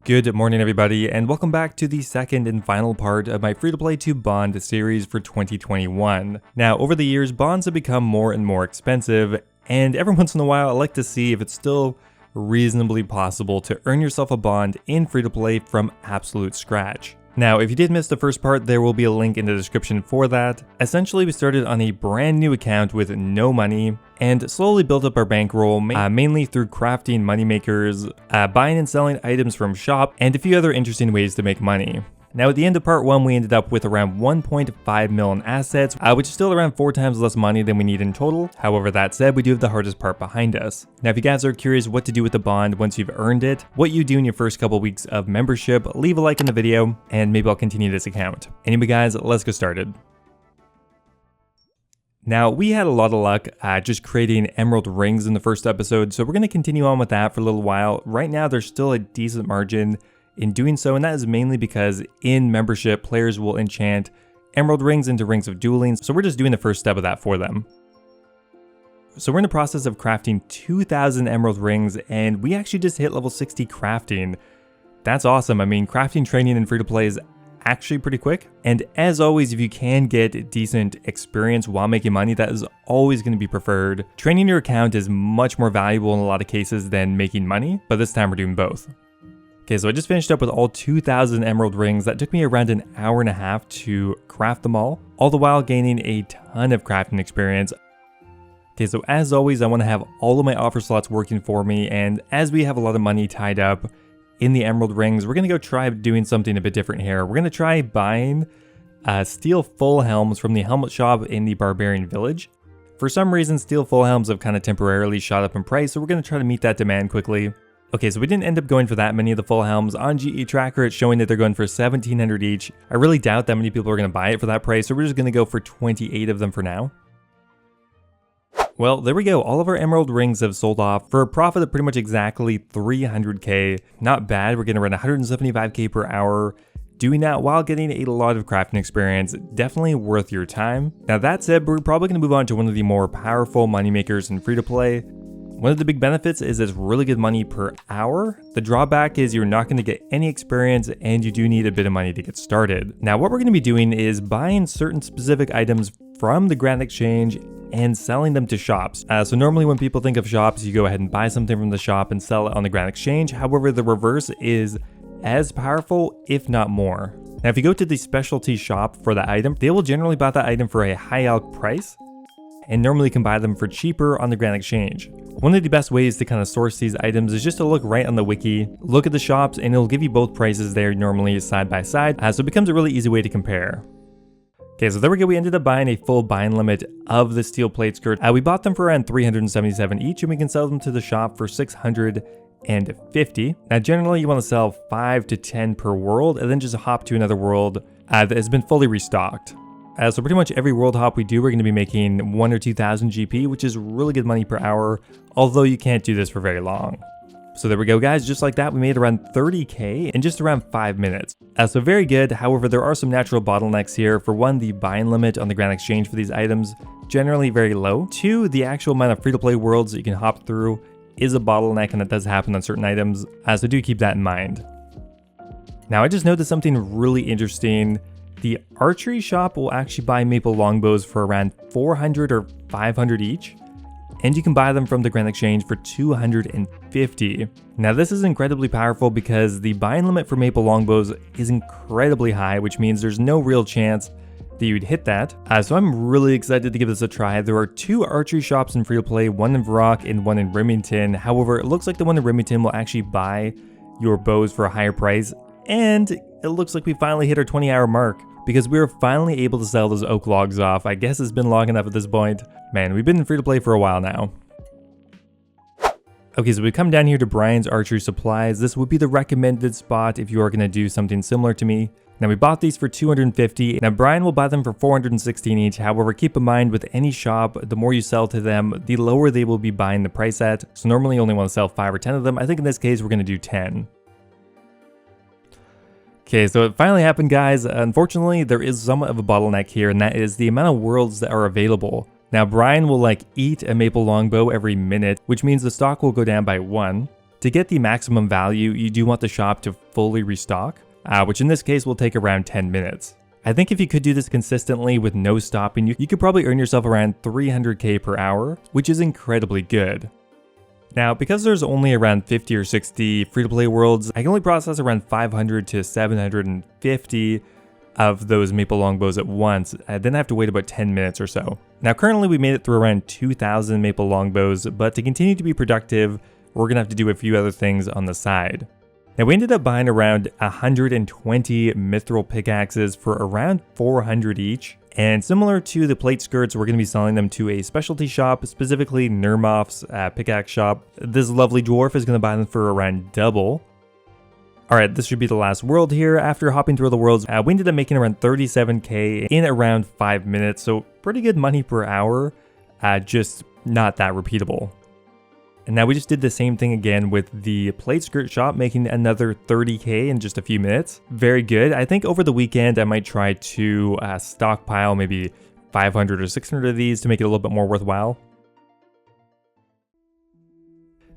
Good morning everybody, and welcome back to the second and final part of my free-to-play 2 bond series for 2021. Now, over the years, bonds have become more and more expensive, and every once in a while I like to see if it's still reasonably possible to earn yourself a bond in free-to-play from absolute scratch. Now, if you did miss the first part, there will be a link in the description for that. Essentially, we started on a brand new account with no money and slowly built up our bankroll, mainly through crafting moneymakers, buying and selling items from shop, and a few other interesting ways to make money. Now, at the end of part 1, we ended up with around 1.5 million assets, which is still around 4 times less money than we need in total. However, that said, we do have the hardest part behind us. Now, if you guys are curious what to do with the bond once you've earned it, what you do in your first couple weeks of membership, leave a like in the video, and maybe I'll continue this account. Anyway guys, let's get started. Now, we had a lot of luck just creating emerald rings in the first episode, so we're going to continue on with that for a little while. Right now, there's still a decent margin in doing so, and that is mainly because in membership, players will enchant emerald rings into rings of dueling, so we're just doing the first step of that for them. So we're in the process of crafting 2,000 emerald rings, and we actually just hit level 60 crafting. That's awesome. I mean, crafting training in free-to-play is actually pretty quick, and as always, if you can get decent experience while making money, that is always going to be preferred. Training your account is much more valuable in a lot of cases than making money, but this time we're doing both. Okay, so I just finished up with all 2,000 emerald rings. That took me around an hour and a half to craft them all the while gaining a ton of crafting experience. Okay, so as always, I want to have all of my offer slots working for me, and as we have a lot of money tied up in the emerald rings, we're going to go try doing something a bit different here. We're going to try buying steel full helms from the helmet shop in the barbarian village. For some reason, steel full helms have kind of temporarily shot up in price, so we're going to try to meet that demand quickly. Okay, so we didn't end up going for that many of the full helms. On GE Tracker, it's showing that they're going for 1,700 each. I really doubt that many people are going to buy it for that price, so we're just going to go for 28 of them for now. Well, there we go. All of our emerald rings have sold off for a profit of pretty much exactly 300k. Not bad. We're getting around 175k per hour. Doing that while getting a lot of crafting experience, definitely worth your time. Now that said, we're probably going to move on to one of the more powerful moneymakers in free-to-play. One of the big benefits is it's really good money per hour. The drawback is you're not going to get any experience and you do need a bit of money to get started. Now what we're going to be doing is buying certain specific items from the Grand Exchange and selling them to shops. So normally when people think of shops, you go ahead and buy something from the shop and sell it on the Grand Exchange. However, the reverse is as powerful, if not more. Now if you go to the specialty shop for the item, they will generally buy that item for a high elk price, and normally can buy them for cheaper on the Grand Exchange. One of the best ways to kind of source these items is just to look right on the wiki, look at the shops, and it'll give you both prices there normally side by side, so it becomes a really easy way to compare. Okay, so there we go. We ended up buying a full buying limit of the steel plate skirt. We bought them for around 377 each, and we can sell them to the shop for 650. Now generally you want to sell 5 to 10 per world, and then just hop to another world that has been fully restocked. So pretty much every world hop we do, we're going to be making 1 or 2,000 GP, which is really good money per hour, although you can't do this for very long. So there we go guys, just like that we made around 30k in just around 5 minutes. So very good. However, there are some natural bottlenecks here. For one, the buying limit on the Grand Exchange for these items, generally very low. 2, the actual amount of free-to-play worlds that you can hop through is a bottleneck, and that does happen on certain items, so do keep that in mind. Now I just noticed something really interesting. The archery shop will actually buy maple longbows for around 400 or 500 each, and you can buy them from the Grand Exchange for 250. Now this is incredibly powerful because the buying limit for maple longbows is incredibly high, which means there's no real chance that you'd hit that. So I'm really excited to give this a try. There are 2 archery shops in free-to-play, one in Varrock and one in Remington. However, it looks like the one in Remington will actually buy your bows for a higher price, and it looks like we finally hit our 20-hour mark because we were finally able to sell those oak logs off. I guess it's been long enough at this point. Man, we've been in free-to-play for a while now. Okay, so we come down here to Brian's Archery Supplies. This would be the recommended spot if you are going to do something similar to me. Now we bought these for 250. Now Brian will buy them for 416 each. However, keep in mind with any shop, the more you sell to them, the lower they will be buying the price at. So normally you only want to sell 5 or 10 of them. I think in this case, we're going to do 10. Okay, so it finally happened, guys. Unfortunately, there is somewhat of a bottleneck here, and that is the amount of worlds that are available. Now, Brian will eat a maple longbow every minute, which means the stock will go down by 1. To get the maximum value, you do want the shop to fully restock, which in this case will take around 10 minutes. I think if you could do this consistently with no stopping, you could probably earn yourself around 300k per hour, which is incredibly good. Now, because there's only around 50 or 60 free-to-play worlds, I can only process around 500 to 750 of those maple longbows at once, then I have to wait about 10 minutes or so. Now, currently we made it through around 2,000 maple longbows, but to continue to be productive, we're gonna have to do a few other things on the side. Now, we ended up buying around 120 mithril pickaxes for around 400 each. And similar to the plate skirts, we're going to be selling them to a specialty shop, specifically Nermoff's pickaxe shop. This lovely dwarf is going to buy them for around double. Alright, this should be the last world here. After hopping through the worlds, we ended up making around 37k in around 5 minutes. So pretty good money per hour, just not that repeatable. And now we just did the same thing again with the plate skirt shop, making another 30k in just a few minutes. Very good. I think over the weekend I might try to stockpile maybe 500 or 600 of these to make it a little bit more worthwhile.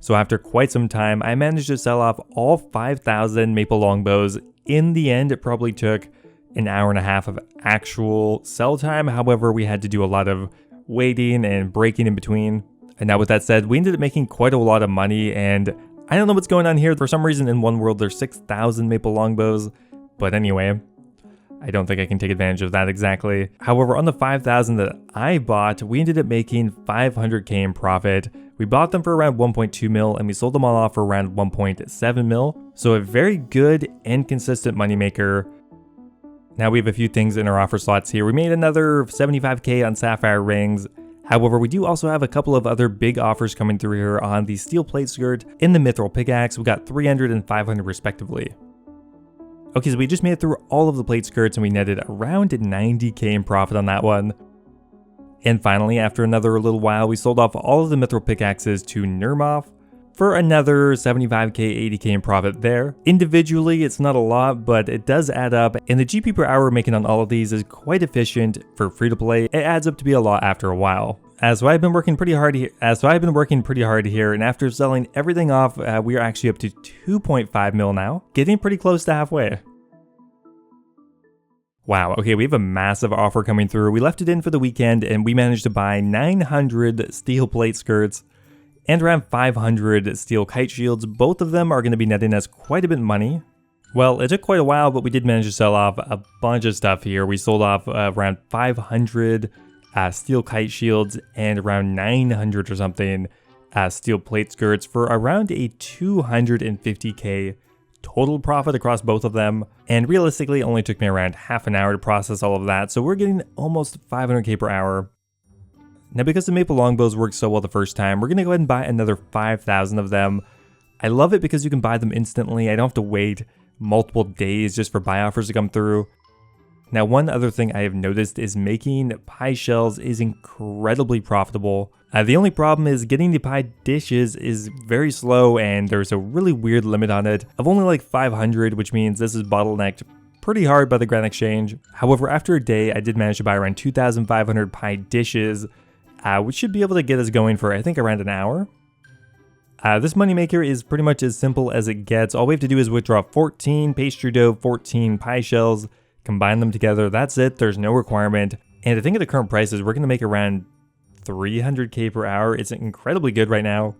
So after quite some time, I managed to sell off all 5,000 maple longbows. In the end, it probably took an hour and a half of actual sell time. However, we had to do a lot of waiting and breaking in between. And now with that said, we ended up making quite a lot of money, and I don't know what's going on here. For some reason in one world there's 6,000 maple longbows, but anyway, I don't think I can take advantage of that exactly. However, on the 5,000 that I bought, we ended up making 500k in profit. We bought them for around 1.2 mil and we sold them all off for around 1.7 mil. So a very good and consistent moneymaker. Now we have a few things in our offer slots here. We made another 75k on sapphire rings. However, we do also have a couple of other big offers coming through here on the steel plate skirt and the mithril pickaxe. We got 300 and 500 respectively. Okay, so we just made it through all of the plate skirts and we netted around 90k in profit on that one. And finally, after another little while, we sold off all of the mithril pickaxes to Nermoff for another 75k, 80k in profit there. Individually, it's not a lot, but it does add up, and the GP per hour we're making on all of these is quite efficient for free to play. It adds up to be a lot after a while. So I've been working pretty hard here, and after selling everything off, we are actually up to 2.5 mil now, getting pretty close to halfway. Wow, okay, we have a massive offer coming through. We left it in for the weekend, and we managed to buy 900 steel plate skirts and around 500 steel kite shields. Both of them are going to be netting us quite a bit of money. Well, it took quite a while, but we did manage to sell off a bunch of stuff here. We sold off around 500 steel kite shields and around 900 or something steel plate skirts for around a 250k total profit across both of them. And realistically, it only took me around half an hour to process all of that. So we're getting almost 500k per hour. Now, because the maple longbows worked so well the first time, we're going to go ahead and buy another 5,000 of them. I love it because you can buy them instantly. I don't have to wait multiple days just for buy offers to come through. Now, one other thing I have noticed is making pie shells is incredibly profitable. The only problem is getting the pie dishes is very slow, and there's a really weird limit on it of only like 500, which means this is bottlenecked pretty hard by the Grand Exchange. However, after a day, I did manage to buy around 2,500 pie dishes, which should be able to get us going for, I think, around an hour. This moneymaker is pretty much as simple as it gets. All we have to do is withdraw 14 pastry dough, 14 pie shells, combine them together. That's it. There's no requirement. And I think at the current prices, we're going to make around 300k per hour. It's incredibly good right now.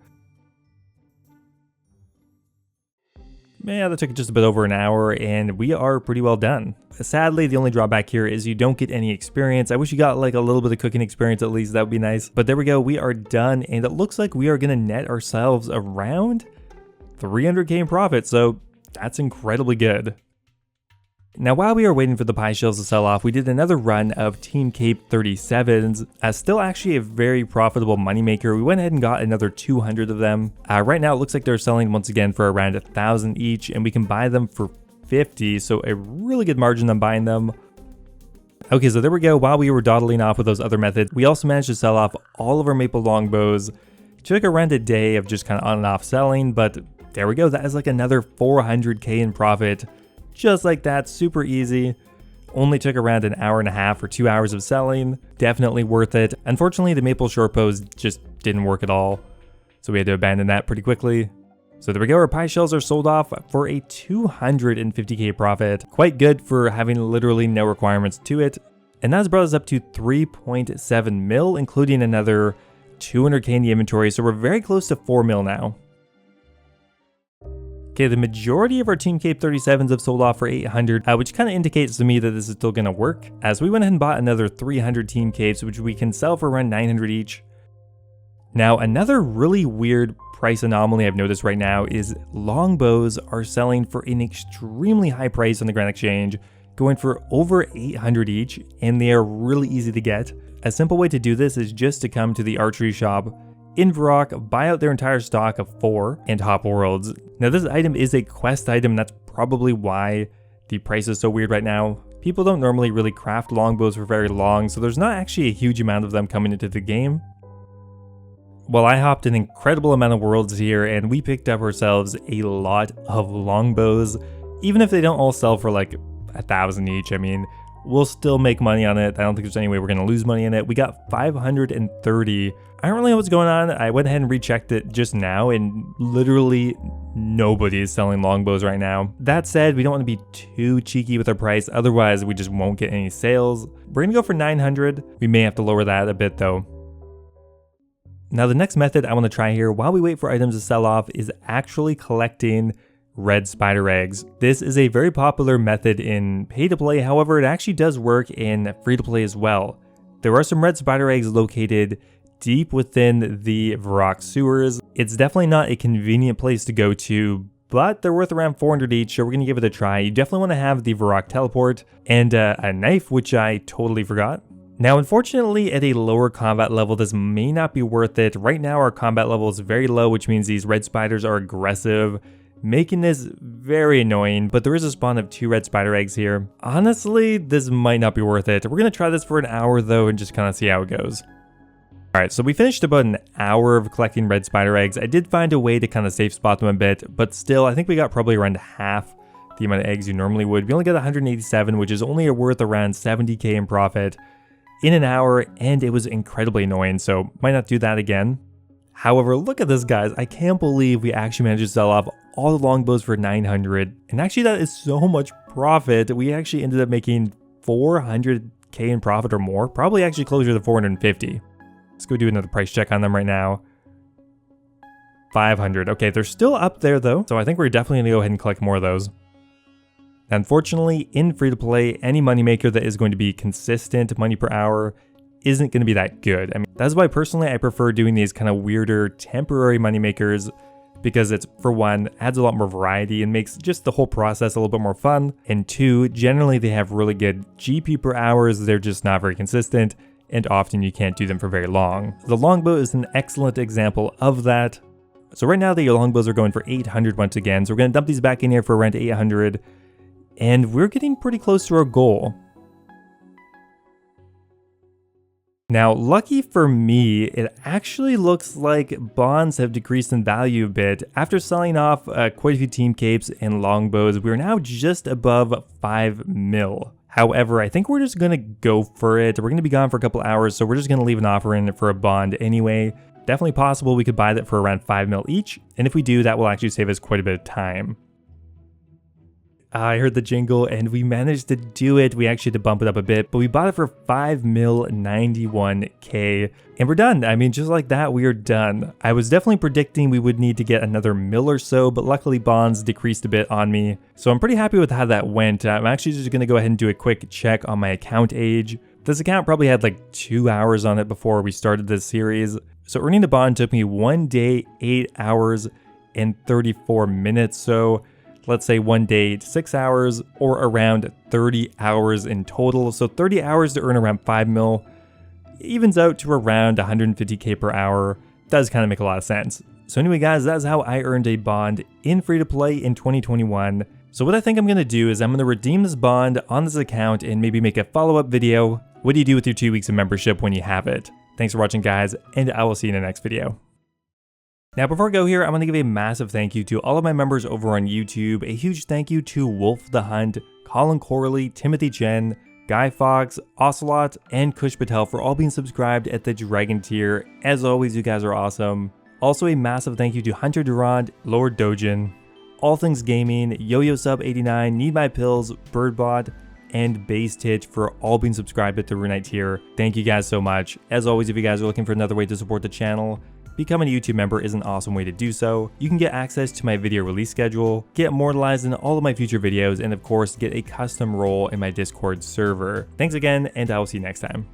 Yeah, that took just a bit over an hour, and we are pretty well done. Sadly, the only drawback here is you don't get any experience. I wish you got like a little bit of cooking experience at least. That would be nice. But there we go. We are done, and it looks like we are going to net ourselves around 300k in profit. So that's incredibly good. Now, while we are waiting for the pie shells to sell off, we did another run of Team Cape 37s, still actually a very profitable moneymaker. We went ahead and got another 200 of them. Right now, it looks like they're selling once again for around 1,000 each, and we can buy them for 50, so a really good margin on buying them. Okay, so there we go. While we were dawdling off with those other methods, we also managed to sell off all of our maple longbows. It took around a day of just kind of on and off selling, but there we go. That is like another 400k in profit. Just like that, super easy. Only took around an hour and a half or 2 hours of selling. Definitely worth it. Unfortunately, the maple short pose just didn't work at all, so we had to abandon that pretty quickly. So there we go, our pie shells are sold off for a 250k profit. Quite good for having literally no requirements to it. And that's brought us up to 3.7 mil, including another 200k in the inventory, so we're very close to 4 mil now. Okay, the majority of our Team Cape 37s have sold off for 800, which kind of indicates to me that this is still going to work, as we went ahead and bought another 300 Team Capes, which we can sell for around 900 each. Now, another really weird price anomaly I've noticed right now is longbows are selling for an extremely high price on the Grand Exchange, going for over 800 each, and they are really easy to get. A simple way to do this is just to come to the archery shop in Varrock, buy out their entire stock of 4, and hop worlds. Now this item is a quest item, that's probably why the price is so weird right now. People don't normally really craft longbows for very long, so there's not actually a huge amount of them coming into the game. Well, I hopped an incredible amount of worlds here, and we picked up ourselves a lot of longbows. Even if they don't all sell for like 1,000 each, I mean, we'll still make money on it. I don't think there's any way we're going to lose money in it. We got 530. I don't really know what's going on. I went ahead and rechecked it just now, and literally nobody is selling longbows right now. That said, we don't want to be too cheeky with our price, otherwise we just won't get any sales. We're going to go for 900. We may have to lower that a bit though. Now the next method I want to try here while we wait for items to sell off is actually collecting red spider eggs. This is a very popular method in pay to play, however it actually does work in free to play as well. There are some red spider eggs located deep within the Varrock sewers. It's definitely not a convenient place to go to, but they're worth around 400 each, so we're going to give it a try. You definitely want to have the Varrock teleport and a knife, which I totally forgot. Now, unfortunately, at a lower combat level, this may not be worth it. Right now, our combat level is very low, which means these red spiders are aggressive, making this very annoying, but there is a spawn of 2 red spider eggs here. Honestly, this might not be worth it. We're going to try this for an hour, though, and just kind of see how it goes. Alright, so we finished about an hour of collecting red spider eggs. I did find a way to kind of safe spot them a bit, but still, I think we got probably around half the amount of eggs you normally would. We only got 187, which is only worth around 70k in profit in an hour, and it was incredibly annoying, so might not do that again. However, look at this, guys. I can't believe we actually managed to sell off all the longbows for 900, and actually that is so much profit. We actually ended up making 400k in profit or more, probably actually closer to 450. Let's go do another price check on them right now. 500. Okay, they're still up there though, so I think we're definitely gonna go ahead and collect more of those. Unfortunately, in free-to-play, any moneymaker that is going to be consistent money per hour isn't going to be that good. I mean, that's why personally I prefer doing these kind of weirder temporary moneymakers, because it's, for one, adds a lot more variety and makes just the whole process a little bit more fun, and 2, generally they have really good GP per hours, they're just not very consistent, and often you can't do them for very long. The longbow is an excellent example of that. So right now the longbows are going for 800 once again, so we're going to dump these back in here for around 800. And we're getting pretty close to our goal. Now, lucky for me, it actually looks like bonds have decreased in value a bit. After selling off quite a few team capes and longbows, we're now just above 5 mil. However, I think we're just going to go for it. We're going to be gone for a couple hours, so we're just going to leave an offer in for a bond anyway. Definitely possible we could buy that for around 5 mil each, and if we do, that will actually save us quite a bit of time. I heard the jingle and we managed to do it. We actually had to bump it up a bit, but we bought it for 5 mil 91k and we're done. I mean, just like that, we are done. I was definitely predicting we would need to get another mil or so, but luckily bonds decreased a bit on me. So I'm pretty happy with how that went. I'm actually just going to go ahead and do a quick check on my account age. This account probably had like 2 hours on it before we started this series. So earning the bond took me 1 day, 8 hours and 34 minutes. So let's say 1 day, 6 hours, or around 30 hours in total. So 30 hours to earn around 5 mil evens out to around 150k per hour. Does kind of make a lot of sense. So anyway, guys, that's how I earned a bond in free to play in 2021. So what I think I'm going to do is I'm going to redeem this bond on this account and maybe make a follow-up video. What do you do with your 2 weeks of membership when you have it? Thanks for watching, guys, and I will see you in the next video. Now, before I go here, I'm going to give a massive thank you to all of my members over on YouTube. A huge thank you to Wolf the Hunt, Colin Corley, Timothy Chen, Guy Fox, Ocelot, and Kush Patel for all being subscribed at the Dragon tier. As always, you guys are awesome. Also a massive thank you to Hunter Durand, Lord Dojin, All Things Gaming, Yo-Yo Sub 89, Need My Pills, Birdbot, and Base Titch for all being subscribed at the Rune Knight tier. Thank you guys so much. As always, if you guys are looking for another way to support the channel, becoming a YouTube member is an awesome way to do so. You can get access to my video release schedule, get immortalized in all of my future videos, and of course, get a custom role in my Discord server. Thanks again, and I will see you next time.